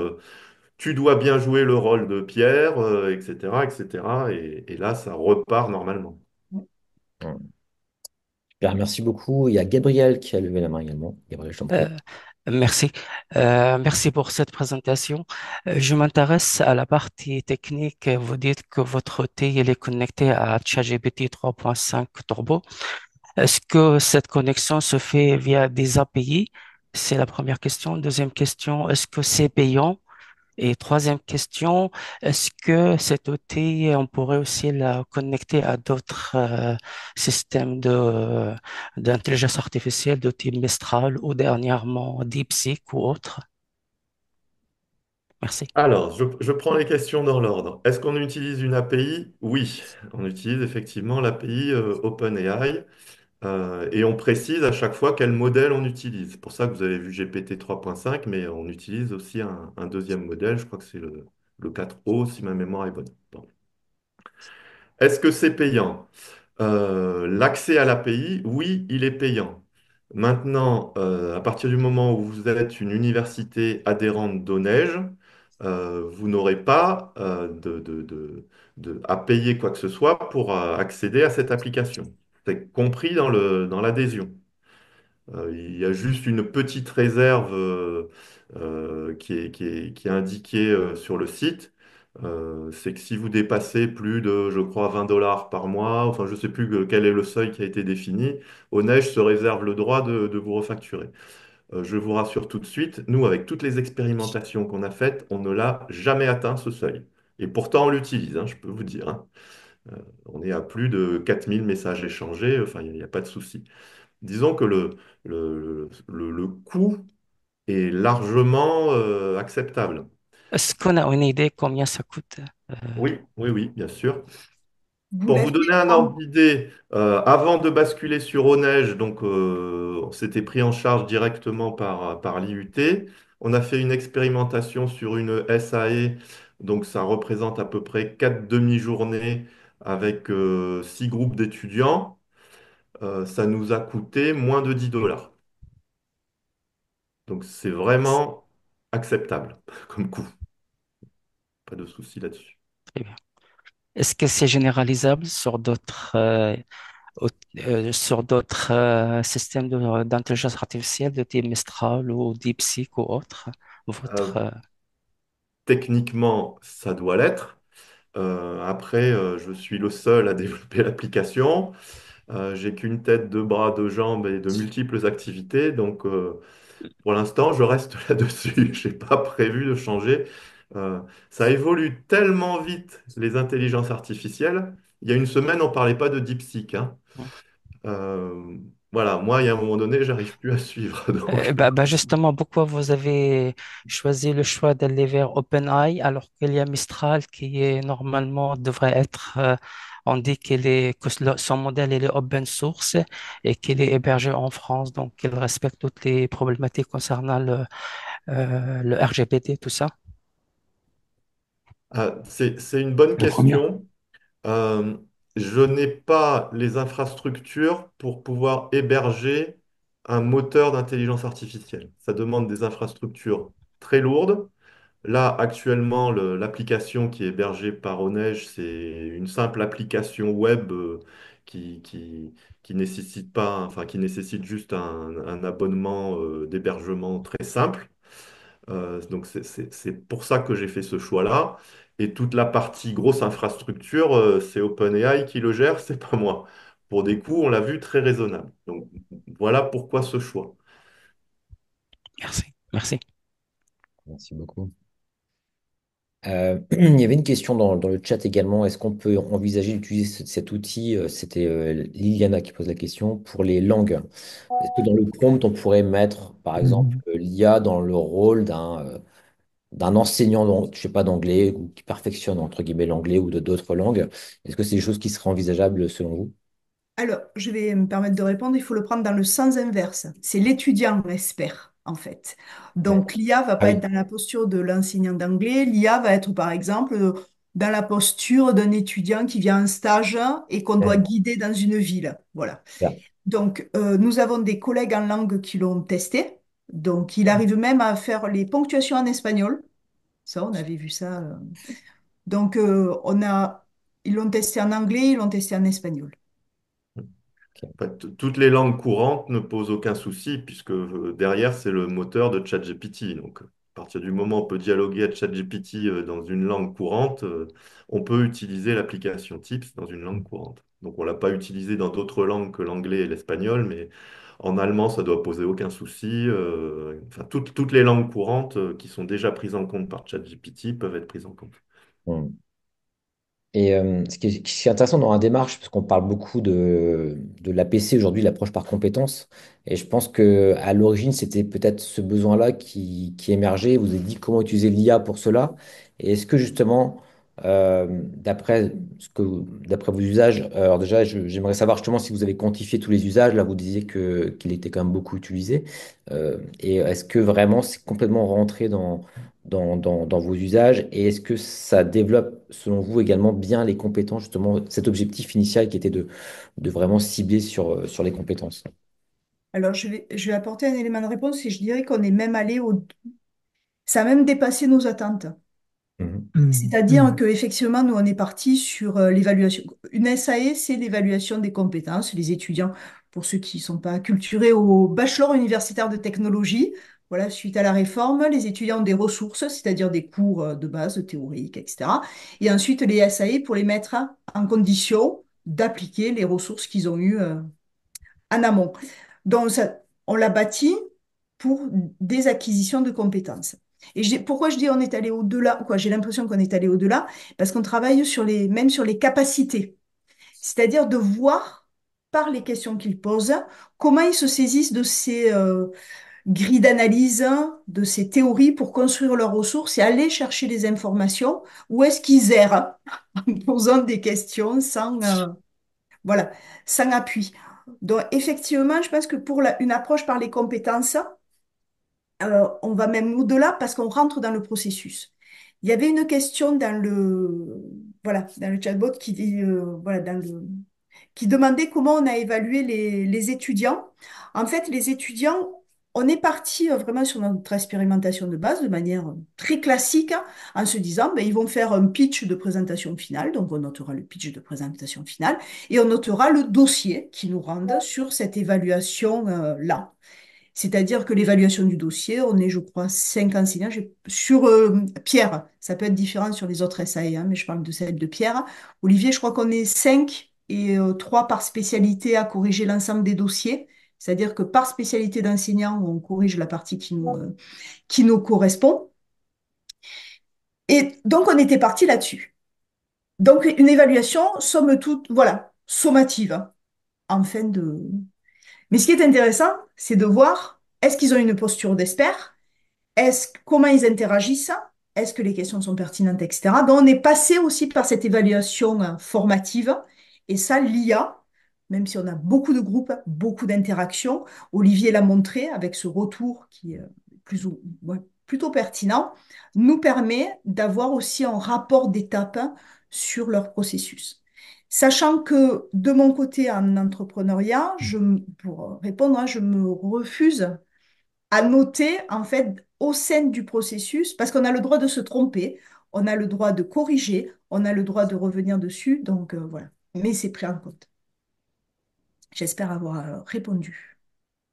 tu dois bien jouer le rôle de Pierre, etc., etc. Et là, ça repart normalement. Hum. Super, merci beaucoup. Il y a Gabriel qui a levé la main également. Gabriel, je t'en Euh, prie. Merci. Merci pour cette présentation. Je m'intéresse à la partie technique. Vous dites que votre outil il est connecté à ChatGPT 3.5 Turbo. Est-ce que cette connexion se fait via des API? C'est la première question. Deuxième question, est-ce que c'est payant? Et troisième question, est-ce que cet outil, on pourrait aussi la connecter à d'autres systèmes d'intelligence artificielle de type Mistral ou dernièrement DeepSeek ou autre? Merci. Alors, je prends les questions dans l'ordre. Est-ce qu'on utilise une API? Oui, on utilise effectivement l'API OpenAI et on précise à chaque fois quel modèle on utilise. C'est pour ça que vous avez vu GPT 3.5, mais on utilise aussi un deuxième modèle, je crois que c'est le 4O si ma mémoire est bonne. Bon. Est-ce que c'est payant? L'accès à l'API, oui, il est payant. Maintenant, à partir du moment où vous êtes une université adhérente d'ONEJ, vous n'aurez pas à payer quoi que ce soit pour accéder à cette application. C'est compris dans l'adhésion. Il y a juste une petite réserve qui est indiquée sur le site. C'est que si vous dépassez plus de, je crois, 20 dollars par mois, enfin je ne sais plus quel est le seuil qui a été défini, Onej se réserve le droit de vous refacturer. Je vous rassure tout de suite, nous, avec toutes les expérimentations qu'on a faites, on ne l'a jamais atteint ce seuil. Et pourtant, on l'utilise, hein, je peux vous dire, hein. On est à plus de 4000 messages échangés, enfin, il n'y a pas de souci. Disons que le coût est largement acceptable. Est-ce qu'on a une idée combien ça coûte? Euh, Oui, oui, oui, bien sûr. Vous Pour vous l'aviez donner un ordre en... d'idée, avant de basculer sur Onej, donc on s'était pris en charge directement par l'IUT. On a fait une expérimentation sur une SAE, donc ça représente à peu près 4 demi-journées avec 6 groupes d'étudiants. Ça nous a coûté moins de 10 dollars. Donc c'est vraiment acceptable comme coût. Pas de souci là-dessus. Très bien. Est-ce que c'est généralisable au- sur d'autres systèmes d'intelligence artificielle de type Mistral ou DeepSeek ou autre? Euh, Votre, Techniquement, ça doit l'être. Après, je suis le seul à développer l'application. J'ai qu'une tête, deux bras, deux jambes et de multiples activités. Donc, pour l'instant, je reste là-dessus. Je n'ai pas prévu de changer. Euh, Ça évolue tellement vite, les intelligences artificielles. Il y a une semaine, on ne parlait pas de DeepSeek, hein. Euh, voilà, moi, il y a un moment donné, j'arrive plus à suivre. Donc, Justement, pourquoi vous avez choisi le choix d'aller vers OpenAI alors qu'il y a Mistral qui est normalement devrait être, on dit son modèle il est open source et qu'il est hébergé en France, donc il respecte toutes les problématiques concernant le RGPD, tout ça. c'est une bonne La première. question. Euh, je n'ai pas les infrastructures pour pouvoir héberger un moteur d'intelligence artificielle. Ça demande des infrastructures très lourdes. Là, actuellement, l'application qui est hébergée par Onej, c'est une simple application web qui, qui, qui nécessite pas, enfin, qui nécessite juste un abonnement d'hébergement très simple. Donc c'est pour ça que j'ai fait ce choix-là. Et toute la partie grosse infrastructure, c'est OpenAI qui le gère, c'est pas moi. Pour des coûts, on l'a vu, très raisonnable. Donc voilà pourquoi ce choix. Merci, merci. Merci beaucoup. Il y avait une question dans le chat également. Est-ce qu'on peut envisager d'utiliser cet outil? C'était Liliana qui pose la question pour les langues. Est-ce que dans le prompt, on pourrait mettre, par exemple, Mhm. l'IA dans le rôle d'un enseignant, je sais pas, d'anglais ou qui perfectionne entre guillemets l'anglais ou de d'autres langues? Est-ce que c'est des choses qui seraient envisageables selon vous? Alors, je vais me permettre de répondre. Il faut le prendre dans le sens inverse. C'est l'étudiant expert. en fait. Ouais. Donc, l'IA va Ah pas être oui. dans la posture de l'enseignant d'anglais. L'IA va être, par exemple, dans la posture d'un étudiant qui vient en stage et qu'on doit Ouais. guider dans une ville. Voilà. Bien. Donc, nous avons des collègues en langue qui l'ont testé. Donc, il arrive même à faire les ponctuations en espagnol. Ça, on avait vu ça. Donc, ils l'ont testé en anglais, ils l'ont testé en espagnol. Ok. En fait, toutes les langues courantes ne posent aucun souci puisque derrière, c'est le moteur de ChatGPT. Donc, à partir du moment où on peut dialoguer à ChatGPT dans une langue courante, on peut utiliser l'application Tips dans une langue courante. Donc, on ne l'a pas utilisé dans d'autres langues que l'anglais et l'espagnol, mais en allemand, ça doit poser aucun souci. Enfin, toutes les langues courantes qui sont déjà prises en compte par ChatGPT peuvent être prises en compte. Hmm. Et ce qui est intéressant dans la démarche, parce qu'on parle beaucoup de l'APC aujourd'hui, l'approche par compétences, et je pense que à l'origine, c'était peut-être ce besoin-là qui émergeait. Vous avez dit comment utiliser l'IA pour cela. Et est-ce que justement, d'après vos usages, alors déjà, j'aimerais savoir justement si vous avez quantifié tous les usages. Là, vous disiez qu'il était quand même beaucoup utilisé. Et est-ce que vraiment c'est complètement rentré dans vos usages et est-ce que ça développe, selon vous, également bien les compétences, justement, cet objectif initial qui était de vraiment cibler sur les compétences? Alors, je vais apporter un élément de réponse et je dirais qu'on est même allé au... Ça a même dépassé nos attentes. Mhm. Mhm. C'est-à-dire Mhm. qu'effectivement, nous, on est parti sur l'évaluation. Une SAE, c'est l'évaluation des compétences. Les étudiants, pour ceux qui ne sont pas acculturés au bachelor universitaire de technologie, voilà, suite à la réforme, les étudiants ont des ressources, c'est-à-dire des cours de base, théoriques, etc. Et ensuite, les SAE pour les mettre en condition d'appliquer les ressources qu'ils ont eues en amont. Donc, on l'a bâti pour des acquisitions de compétences. Et pourquoi je dis on est allé au-delà, quoi, j'ai l'impression qu'on est allé au-delà, parce qu'on travaille même sur les capacités. C'est-à-dire de voir par les questions qu'ils posent, comment ils se saisissent de ces grilles d'analyse, de ces théories pour construire leurs ressources et aller chercher les informations, ou est-ce qu'ils errent en posant des questions voilà, sans appui. Donc, effectivement, je pense que pour une approche par les compétences, on va même au-delà parce qu'on rentre dans le processus. Il y avait une question voilà, dans le chatbot qui dit, voilà, qui demandait comment on a évalué les étudiants. En fait, les étudiants, on est parti vraiment sur notre expérimentation de base de manière très classique, hein, en se disant, ben, ils vont faire un pitch de présentation finale, donc on notera le pitch de présentation finale, et on notera le dossier qui nous rende sur cette évaluation-là. C'est-à-dire que l'évaluation du dossier, on est, je crois, 5 enseignants. Sur Pierre, ça peut être différent sur les autres SAE, hein, mais je parle de celle de Pierre. Olivier, je crois qu'on est 5 et 3 par spécialité à corriger l'ensemble des dossiers. C'est-à-dire que par spécialité d'enseignant, on corrige la partie qui nous correspond. Et donc, on était parti là-dessus. Donc, une évaluation, somme toute, voilà, sommative, hein, en fin de... Mais ce qui est intéressant, c'est de voir, est-ce qu'ils ont une posture d'expert? Comment ils interagissent? Est-ce que les questions sont pertinentes, etc. Donc, on est passé aussi par cette évaluation formative. Et ça, l'IA, même si on a beaucoup de groupes, beaucoup d'interactions, Olivier l'a montré avec ce retour qui est ouais, plutôt pertinent, nous permet d'avoir aussi un rapport d'étape sur leur processus. Sachant que de mon côté, en entrepreneuriat, pour répondre, hein, je me refuse à noter en fait au sein du processus, parce qu'on a le droit de se tromper, on a le droit de corriger, on a le droit de revenir dessus, donc voilà. Mais c'est pris en compte. J'espère avoir répondu.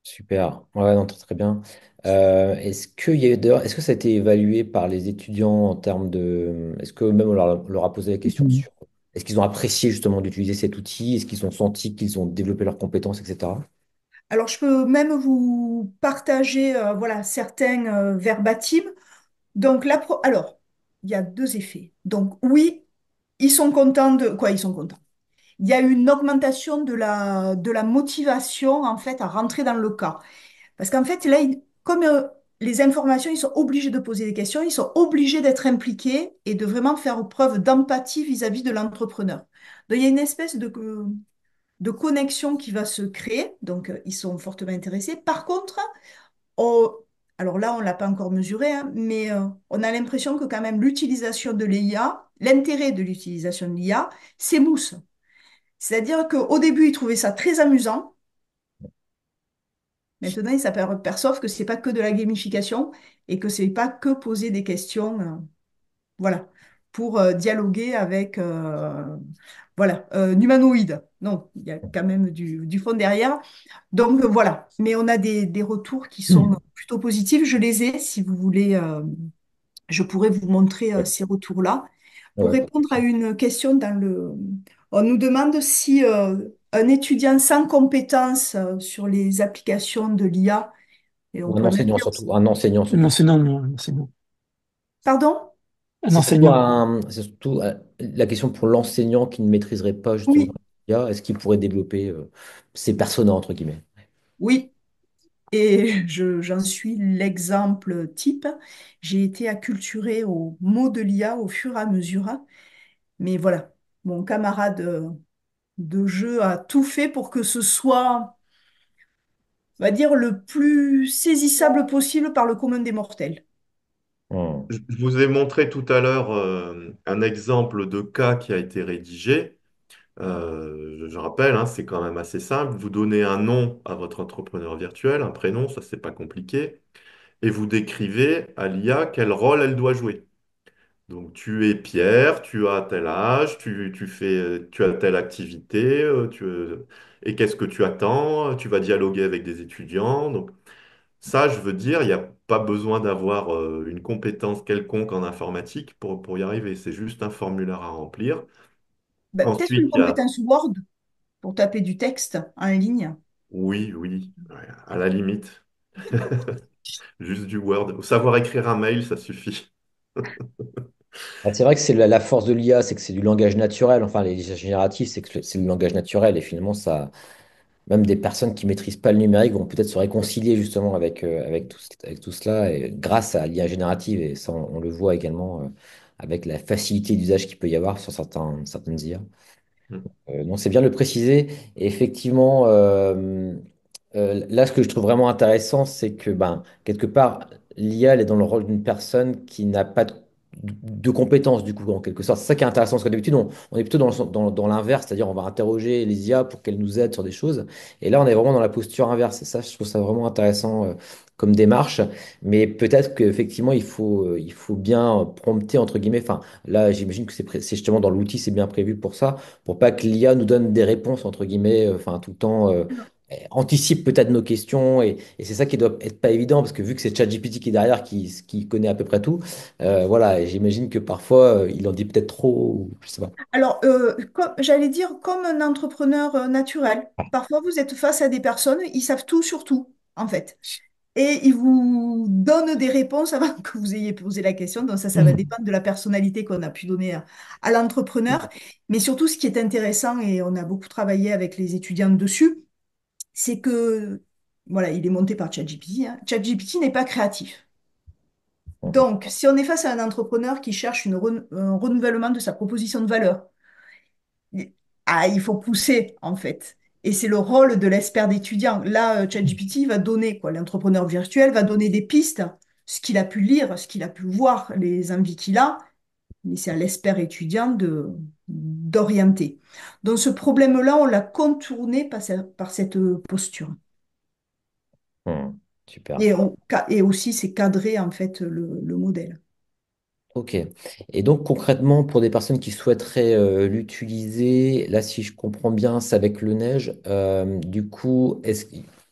Super. Ouais, non, très, très bien. Est-ce que ça a été évalué par les étudiants en termes de... Est-ce que même on leur a posé la question Mhm. sur... Est-ce qu'ils ont apprécié justement d'utiliser cet outil? Est-ce qu'ils ont senti qu'ils ont développé leurs compétences, etc. Alors, je peux même vous partager voilà, certains verbatim. Donc, alors, il y a deux effets. Donc, oui, ils sont contents de... Quoi, ils sont contents? Il y a une augmentation de la motivation, en fait, à rentrer dans le cas. Parce qu'en fait, là, comme les informations, ils sont obligés de poser des questions, ils sont obligés d'être impliqués et de vraiment faire preuve d'empathie vis-à-vis de l'entrepreneur. Donc, il y a une espèce de connexion qui va se créer. Donc, ils sont fortement intéressés. Par contre, on- alors là, on ne l'a pas encore mesuré, hein, mais on a l'impression que quand même l'utilisation de l'IA, l'intérêt de l'utilisation de l'IA, c'est mousse. C'est-à-dire qu'au début, ils trouvaient ça très amusant. Maintenant, ils s'aperçoivent que c'est pas que de la gamification et que c'est pas que poser des questions, voilà, pour dialoguer avec, voilà, un humanoïde. Non, il y a quand même du fond derrière. Donc voilà, mais on a des retours qui sont plutôt positifs. Je les ai, si vous voulez, je pourrais vous montrer Ouais, ces retours-là. Pour ouais. répondre à une question on nous demande si un étudiant sans compétences sur les applications de l'IA, et on Ou un peut même enseignant dire, surtout, un enseignant Un surtout. enseignant, non, un enseignant. pardon? Un enseignant. C'est surtout la question pour l'enseignant qui ne maîtriserait pas justement Oui, l'IA, est-ce qu'il pourrait développer ses personas entre guillemets? oui. Et j'en suis l'exemple type. J'ai été acculturée au mot de l'IA au fur et à mesure. Mais voilà, mon camarade de jeu a tout fait pour que ce soit, on va dire, le plus saisissable possible par le commun des mortels. Hmm. Je vous ai montré tout à l'heure un exemple de cas qui a été rédigé. Je rappelle, hein, c'est quand même assez simple. Vous donnez un nom à votre entrepreneur virtuel, un prénom, ça c'est pas compliqué, et vous décrivez à l'IA quel rôle elle doit jouer. Donc tu es Pierre, tu as tel âge, tu as telle activité, et qu'est-ce que tu attends? Tu vas dialoguer avec des étudiants. Donc ça, je veux dire, il n'y a pas besoin d'avoir une compétence quelconque en informatique pour y arriver. C'est juste un formulaire à remplir. Ben, peut-être une Ensuite, il y a compétence Word pour taper du texte en ligne. oui, oui, ouais, à la limite, juste du Word. Savoir écrire un mail, ça suffit. Ah, c'est vrai que c'est la force de l'IA, c'est que c'est du langage naturel. Enfin, les génératifs, c'est que c'est du langage naturel. Et finalement, ça, même des personnes qui maîtrisent pas le numérique vont peut-être se réconcilier justement avec tout cela et grâce à l'IA générative. Et ça, on le voit également avec la facilité d'usage qu'il peut y avoir sur certaines IA. Non, c'est bien de le préciser. Et effectivement, là, ce que je trouve vraiment intéressant, c'est que ben, quelque part, l'IA, elle est dans le rôle d'une personne qui n'a pas de compétences, du coup, en quelque sorte. C'est ça qui est intéressant, parce que d'habitude, on est plutôt dans l'inverse, c'est-à-dire on va interroger les IA pour qu'elles nous aident sur des choses. Et là, on est vraiment dans la posture inverse. Et ça, je trouve ça vraiment intéressant comme démarche. Mais peut-être qu'effectivement, il faut bien prompter, entre guillemets. Enfin, là, j'imagine que c'est justement dans l'outil, c'est bien prévu pour ça pour pas que l'IA nous donne des réponses, entre guillemets, enfin, tout le temps, anticipe peut-être nos questions, et c'est ça qui doit être pas évident, parce que vu que c'est ChatGPT qui est derrière, qui connaît à peu près tout, voilà, et j'imagine que parfois, il en dit peut-être trop, ou je sais pas. Alors, j'allais dire, comme un entrepreneur naturel, parfois vous êtes face à des personnes, ils savent tout sur tout, en fait. Et ils vous donnent des réponses avant que vous ayez posé la question. Donc ça va dépendre de la personnalité qu'on a pu donner à l'entrepreneur. Mais surtout, ce qui est intéressant, et on a beaucoup travaillé avec les étudiants dessus, c'est que, voilà, il est monté par ChatGPT, hein. ChatGPT n'est pas créatif. Donc, si on est face à un entrepreneur qui cherche un renouvellement de sa proposition de valeur, il faut pousser, en fait. Et c'est le rôle de l'expert d'étudiant. Là, ChatGPT va donner, quoi, l'entrepreneur virtuel va donner des pistes, ce qu'il a pu lire, ce qu'il a pu voir, les envies qu'il a, mais c'est à l'expert étudiant d'orienter. Donc, ce problème-là, on l'a contourné par cette posture. Hmm, super. Et aussi, c'est cadrer, en fait, le modèle. Ok. Et donc concrètement, pour des personnes qui souhaiteraient l'utiliser, là, si je comprends bien, c'est avec le neige. Du coup,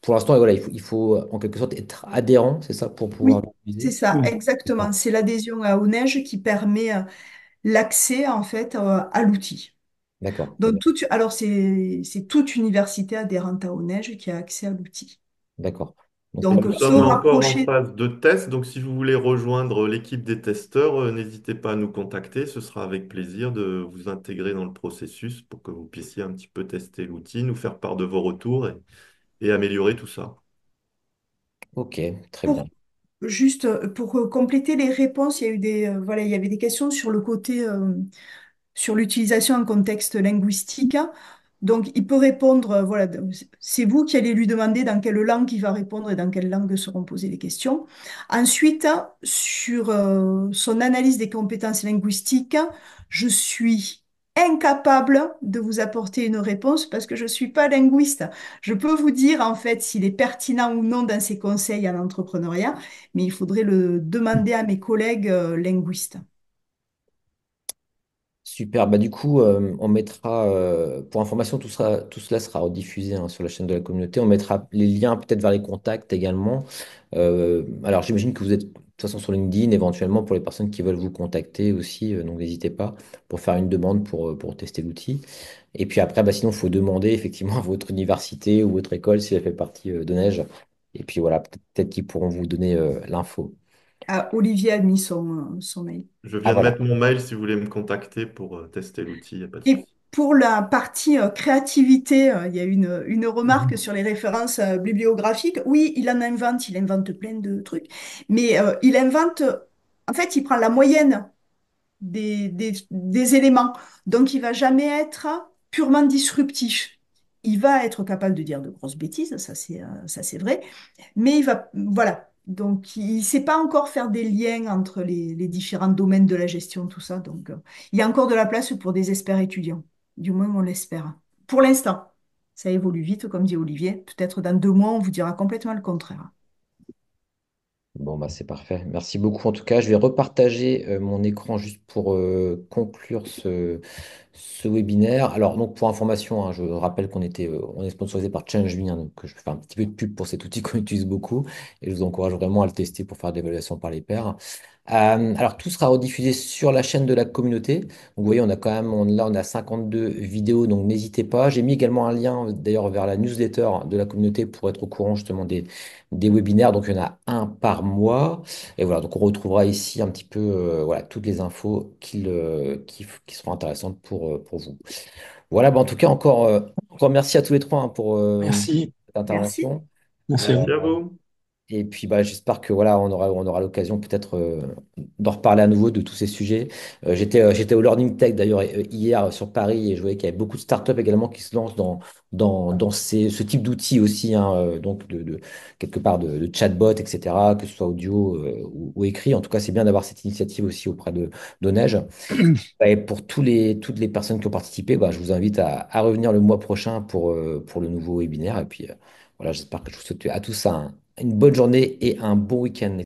pour l'instant, voilà, il faut en quelque sorte être adhérent, c'est ça, pour pouvoir Oui, c'est l'utiliser? ça, Oui. exactement. D'accord. C'est l'adhésion à ONEige qui permet l'accès en fait à l'outil. D'accord, très Donc bien. alors c'est toute université adhérente à ONEige qui a accès à l'outil. D'accord. Donc là, Donc Nous se sommes encore en rapprocher. phase de test, donc si vous voulez rejoindre l'équipe des testeurs, n'hésitez pas à nous contacter. Ce sera avec plaisir de vous intégrer dans le processus pour que vous puissiez un petit peu tester l'outil, nous faire part de vos retours et améliorer tout ça. ok, très bien. Pour juste pour compléter les réponses, il y a eu voilà, il y avait des questions sur le côté sur l'utilisation en contexte linguistique. Donc, il peut répondre, voilà, c'est vous qui allez lui demander dans quelle langue il va répondre et dans quelle langue seront posées les questions. Ensuite, sur son analyse des compétences linguistiques, je suis incapable de vous apporter une réponse parce que je ne suis pas linguiste. Je peux vous dire en fait s'il est pertinent ou non dans ses conseils en entrepreneuriat, mais il faudrait le demander à mes collègues linguistes. Super, bah du coup, on mettra, pour information, tout cela sera rediffusé hein, sur la chaîne de la communauté. On mettra les liens peut-être vers les contacts également. Alors j'imagine que vous êtes de toute façon sur LinkedIn, éventuellement pour les personnes qui veulent vous contacter aussi, donc n'hésitez pas pour faire une demande pour tester l'outil. Et puis après, bah, sinon, il faut demander effectivement à votre université ou votre école si elle fait partie de Neige. Et puis voilà, peut-être qu'ils pourront vous donner l'info. Ah, Olivier a mis son mail. Je Ah viens de voilà. mettre mon mail si vous voulez me contacter pour tester l'outil, il n'y a pas de Et souci. pour la partie créativité, il y a une remarque Mhm. sur les références bibliographiques. Oui, il invente plein de trucs, mais il invente, en fait, il prend la moyenne des éléments. Donc, il va jamais être purement disruptif. Il va être capable de dire de grosses bêtises, ça c'est vrai, mais il va, voilà. Donc, il ne sait pas encore faire des liens entre les différents domaines de la gestion, tout ça. Donc, il y a encore de la place pour des experts étudiants. Du moins, on l'espère. Pour l'instant, ça évolue vite, comme dit Olivier. Peut-être dans 2 mois, on vous dira complètement le contraire. Bon, bah, c'est parfait. Merci beaucoup. En tout cas, je vais repartager mon écran juste pour conclure ce webinaire. Alors, donc, pour information, hein, je rappelle on est sponsorisé par ChangeMe, hein, donc je fais un petit peu de pub pour cet outil qu'on utilise beaucoup et je vous encourage vraiment à le tester pour faire de l'évaluation par les pairs. Alors, tout sera rediffusé sur la chaîne de la communauté. Donc, vous voyez, on a quand même, là, on a 52 vidéos, donc n'hésitez pas. J'ai mis également un lien d'ailleurs vers la newsletter de la communauté pour être au courant justement des webinaires. Donc, il y en a un par mois. Et voilà, donc on retrouvera ici un petit peu voilà, toutes les infos qui seront intéressantes pour vous. Voilà, bah, en tout cas, encore merci à tous les trois hein, pour Merci, cette Merci. intervention. merci à Merci vous. à vous. Et puis bah, j'espère que voilà, on aura l'occasion peut-être d'en reparler à nouveau de tous ces sujets. J'étais au Learning Tech d'ailleurs hier sur Paris et je voyais qu'il y avait beaucoup de startups également qui se lancent dans ce type d'outils aussi, hein, donc quelque part de chatbot, etc., que ce soit audio ou écrit. En tout cas, c'est bien d'avoir cette initiative aussi auprès de Neige. Et pour toutes les personnes qui ont participé, bah, je vous invite à revenir le mois prochain pour le nouveau webinaire. Et puis voilà, j'espère que je vous souhaite à tous une bonne journée et un bon week-end.